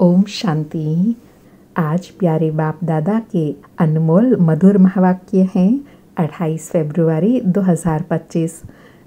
ओम शांति। आज प्यारे बाप दादा के अनमोल मधुर महावाक्य हैं 28 फरवरी 2025।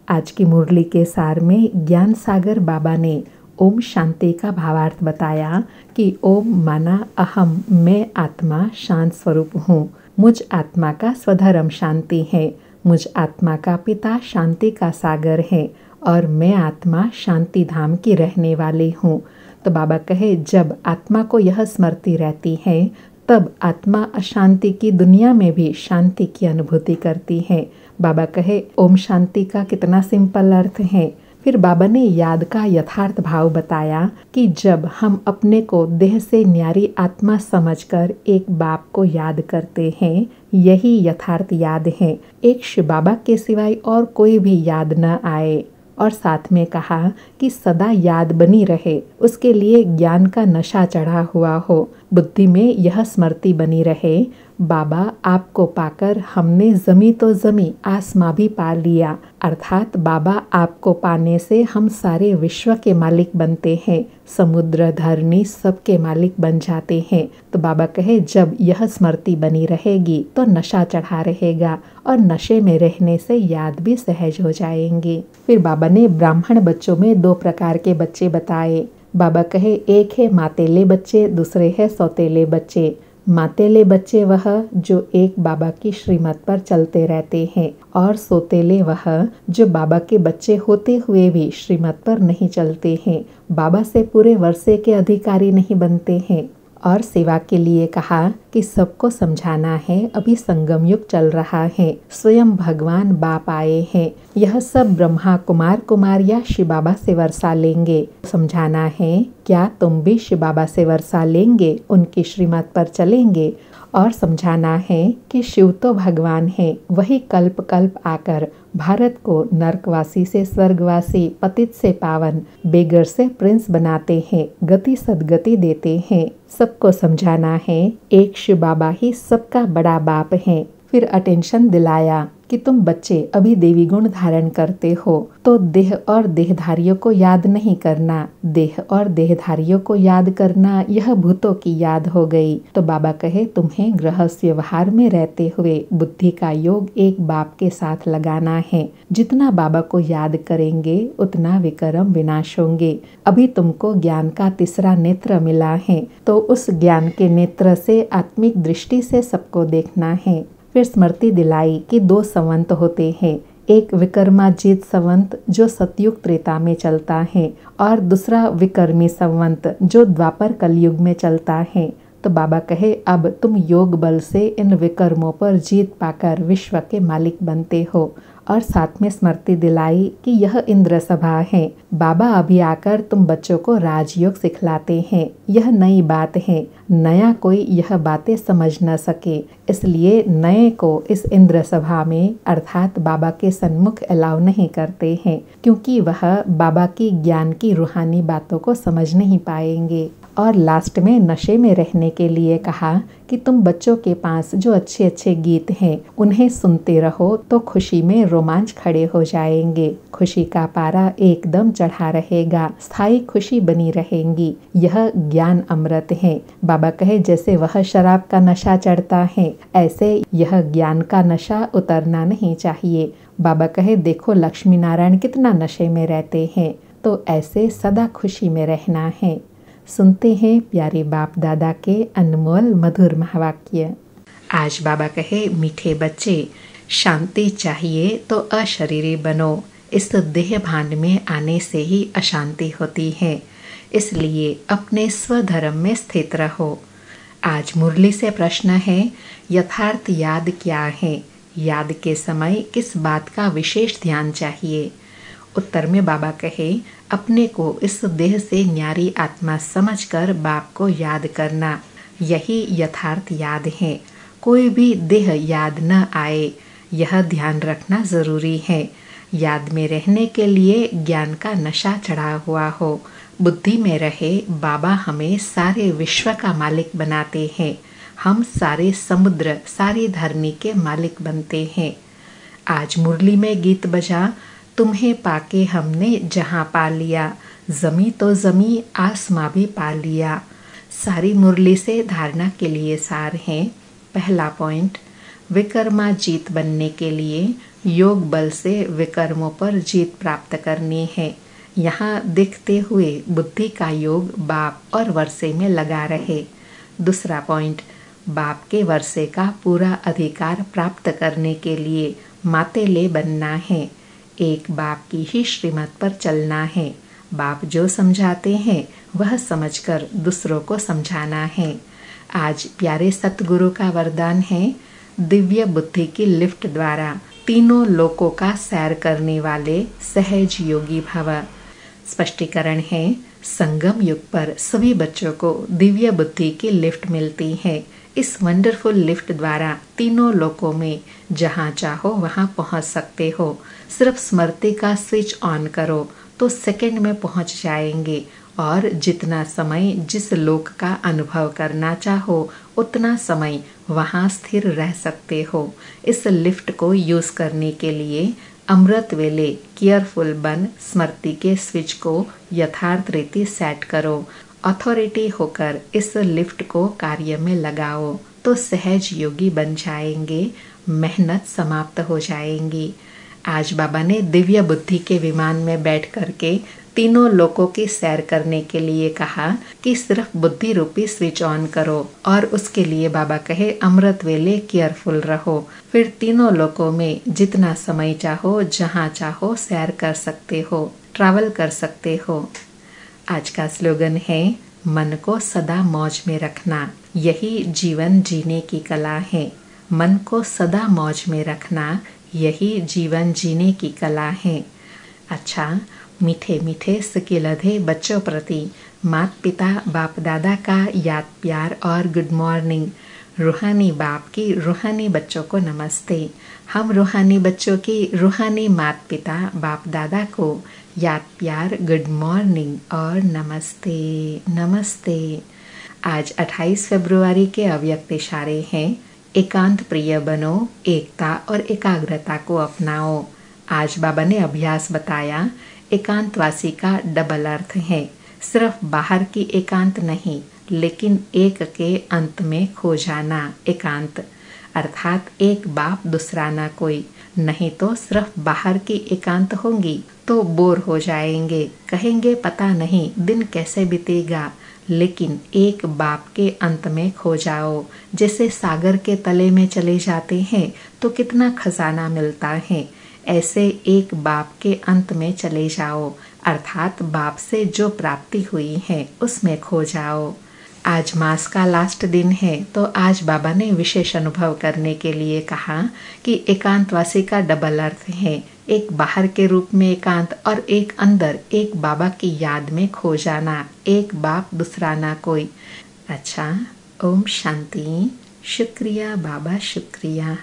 आज की मुरली के सार में ज्ञान सागर बाबा ने ओम शांति का भावार्थ बताया कि ओम माना अहम, मैं आत्मा शांत स्वरूप हूँ। मुझ आत्मा का स्वधर्म शांति है। मुझ आत्मा का पिता शांति का सागर है और मैं आत्मा शांति धाम की रहने वाली हूँ। तो बाबा कहे, जब आत्मा को यह स्मृति रहती है तब आत्मा अशांति की दुनिया में भी शांति की अनुभूति करती है। बाबा कहे, ओम शांति का कितना सिंपल अर्थ है। फिर बाबा ने याद का यथार्थ भाव बताया कि जब हम अपने को देह से न्यारी आत्मा समझकर एक बाप को याद करते हैं, यही यथार्थ याद है। एक शिव बाबा के सिवाय और कोई भी याद न आए। और साथ में कहा कि सदा याद बनी रहे, उसके लिए ज्ञान का नशा चढ़ा हुआ हो, बुद्धि में यह स्मृति बनी रहे, बाबा आपको पाकर हमने जमी तो जमी आसमां भी पा लिया। अर्थात बाबा आपको पाने से हम सारे विश्व के मालिक बनते हैं, समुद्र धरनी सबके मालिक बन जाते हैं। तो बाबा कहे, जब यह स्मृति बनी रहेगी तो नशा चढ़ा रहेगा और नशे में रहने से याद भी सहज हो जाएंगे। फिर बाबा ने ब्राह्मण बच्चों में दो प्रकार के बच्चे बताए। बाबा कहे, एक है मातेले बच्चे, दूसरे है सौतेले बच्चे। मातेले बच्चे वह जो एक बाबा की श्रीमत पर चलते रहते हैं, और सोतेले वह जो बाबा के बच्चे होते हुए भी श्रीमत पर नहीं चलते हैं, बाबा से पूरे वर्षे के अधिकारी नहीं बनते हैं। और सेवा के लिए कहा कि सबको समझाना है, अभी संगम युग चल रहा है, स्वयं भगवान बाप आए हैं, यह सब ब्रह्मा कुमार कुमारियाँ शिव बाबा से वर्षा लेंगे। समझाना है, क्या तुम भी शिव बाबा से वर्षा लेंगे, उनकी श्रीमत पर चलेंगे। और समझाना है कि शिव तो भगवान है, वही कल्प कल्प आकर भारत को नरकवासी से स्वर्गवासी, पतित से पावन, बेगर से प्रिंस बनाते हैं, गति सदगति देते हैं। सबको समझाना है, एक शिव बाबा ही सबका बड़ा बाप है। फिर अटेंशन दिलाया कि तुम बच्चे अभी देवी गुण धारण करते हो, तो देह और देहधारियों को याद नहीं करना, देह और देहधारियों को याद करना यह भूतों की याद हो गई। तो बाबा कहे, तुम्हें गृहस्थ व्यवहार में रहते हुए बुद्धि का योग एक बाप के साथ लगाना है। जितना बाबा को याद करेंगे उतना विक्रम विनाश होंगे। अभी तुमको ज्ञान का तीसरा नेत्र मिला है, तो उस ज्ञान के नेत्र से आत्मिक दृष्टि से सबको देखना है। फिर स्मृति दिलाई कि दो संवंत होते हैं, एक विक्रमाजीत संवंत जो सतयुग त्रेता में चलता है, और दूसरा विक्रमी संवंत जो द्वापर कलयुग में चलता है। तो बाबा कहे, अब तुम योग बल से इन विक्रमों पर जीत पाकर विश्व के मालिक बनते हो। और साथ में स्मृति दिलाई कि यह इंद्र सभा है, बाबा अभी आकर तुम बच्चों को राजयोग सिखलाते हैं। यह नई बात है, नया कोई यह बातें समझ न सके, इसलिए नए को इस इंद्र सभा में अर्थात बाबा के सन्मुख अलाउ नहीं करते हैं, क्योंकि वह बाबा की ज्ञान की रूहानी बातों को समझ नहीं पाएंगे। और लास्ट में नशे में रहने के लिए कहा कि तुम बच्चों के पास जो अच्छे अच्छे गीत हैं उन्हें सुनते रहो, तो खुशी में रोमांच खड़े हो जाएंगे, खुशी का पारा एकदम चढ़ा रहेगा, स्थायी खुशी बनी रहेंगी। यह ज्ञान अमृत है। बाबा कहे, जैसे वह शराब का नशा चढ़ता है, ऐसे यह ज्ञान का नशा उतरना नहीं चाहिए। बाबा कहे, देखो लक्ष्मी नारायण कितना नशे में रहते हैं, तो ऐसे सदा खुशी में रहना है। सुनते हैं प्यारे बाप दादा के अनमोल मधुर महावाक्य। आज बाबा कहे, मीठे बच्चे, शांति चाहिए तो अशरीरी बनो। इस देह भान में आने से ही अशांति होती है, इसलिए अपने स्वधर्म में स्थित रहो। आज मुरली से प्रश्न है, यथार्थ याद क्या है? याद के समय किस बात का विशेष ध्यान चाहिए? उत्तर में बाबा कहे, अपने को इस देह से न्यारी आत्मा समझकर बाप को याद करना, यही यथार्थ याद है। कोई भी देह याद न आए, यह ध्यान रखना जरूरी है। याद में रहने के लिए ज्ञान का नशा चढ़ा हुआ हो, बुद्धि में रहे, बाबा हमें सारे विश्व का मालिक बनाते हैं, हम सारे समुद्र सारी धरनी के मालिक बनते हैं। आज मुरली में गीत बजा, तुम्हें पाके हमने जहाँ पा लिया, जमी तो जमी आसमां भी पा लिया। सारी मुरली से धारणा के लिए सार है। पहला पॉइंट, विकर्माजीत बनने के लिए योग बल से विकर्मों पर जीत प्राप्त करनी है। यहाँ दिखते हुए बुद्धि का योग बाप और वर्षे में लगा रहे। दूसरा पॉइंट, बाप के वर्षे का पूरा अधिकार प्राप्त करने के लिए मातेले बनना है। एक बाप की ही श्रीमत पर चलना है। बाप जो समझाते हैं वह समझकर दूसरों को समझाना है। आज प्यारे सतगुरु का वरदान है, दिव्य बुद्धि की लिफ्ट द्वारा तीनों लोकों का सैर करने वाले सहज योगी भव। स्पष्टीकरण है, संगम युग पर सभी बच्चों को दिव्य बुद्धि की लिफ्ट मिलती है। इस वंडरफुल लिफ्ट द्वारा तीनों लोकों में जहाँ चाहो वहाँ पहुँच सकते हो। सिर्फ स्मृति का स्विच ऑन करो तो सेकंड में पहुँच जाएंगे और जितना समय जिस लोक का अनुभव करना चाहो उतना समय वहाँ स्थिर रह सकते हो। इस लिफ्ट को यूज करने के लिए अमृत वेले केयरफुल बन स्मृति के स्विच को यथार्थ रीति सेट करो। अथॉरिटी होकर इस लिफ्ट को कार्य में लगाओ तो सहज योगी बन जाएंगे, मेहनत समाप्त हो जाएंगी। आज बाबा ने दिव्य बुद्धि के विमान में बैठ करके तीनों लोकों की सैर करने के लिए कहा कि सिर्फ बुद्धि रूपी स्विच ऑन करो और उसके लिए बाबा कहे अमृत वेले केयरफुल रहो। फिर तीनों लोकों में जितना समय चाहो जहाँ चाहो सैर कर सकते हो, ट्रैवल कर सकते हो। आज का स्लोगन है, मन को सदा मौज में रखना, यही जीवन जीने की कला है। मन को सदा मौज में रखना, यही जीवन जीने की कला है। अच्छा, मीठे मीठे सिकिलधे बच्चों प्रति माता पिता बाप दादा का याद प्यार और गुड मॉर्निंग। रूहानी बाप की रूहानी बच्चों को नमस्ते। हम रूहानी बच्चों की रूहानी माता पिता बाप दादा को याद प्यार, गुड मॉर्निंग और नमस्ते नमस्ते। आज 28 फरवरी के अव्यक्त इशारे हैं, एकांत प्रिय बनो, एकता और एकाग्रता को अपनाओ। आज बाबा ने अभ्यास बताया, एकांतवासी का डबल अर्थ है, सिर्फ बाहर की एकांत नहीं लेकिन एक के अंत में खो जाना एकांत, अर्थात एक बाप दूसरा ना कोई। नहीं तो सिर्फ बाहर की एकांत होंगी तो बोर हो जाएंगे, कहेंगे पता नहीं दिन कैसे बीतेगा। लेकिन एक बाप के अंत में खो जाओ, जैसे सागर के तले में चले जाते हैं तो कितना खजाना मिलता है, ऐसे एक बाप के अंत में चले जाओ, अर्थात बाप से जो प्राप्ति हुई है उसमें खो जाओ। आज मास का लास्ट दिन है तो आज बाबा ने विशेष अनुभव करने के लिए कहा कि एकांतवासी का डबल अर्थ है, एक बाहर के रूप में एकांत और एक अंदर एक बाबा की याद में खो जाना, एक बाप दूसरा ना कोई। अच्छा, ओम शांति। शुक्रिया बाबा, शुक्रिया।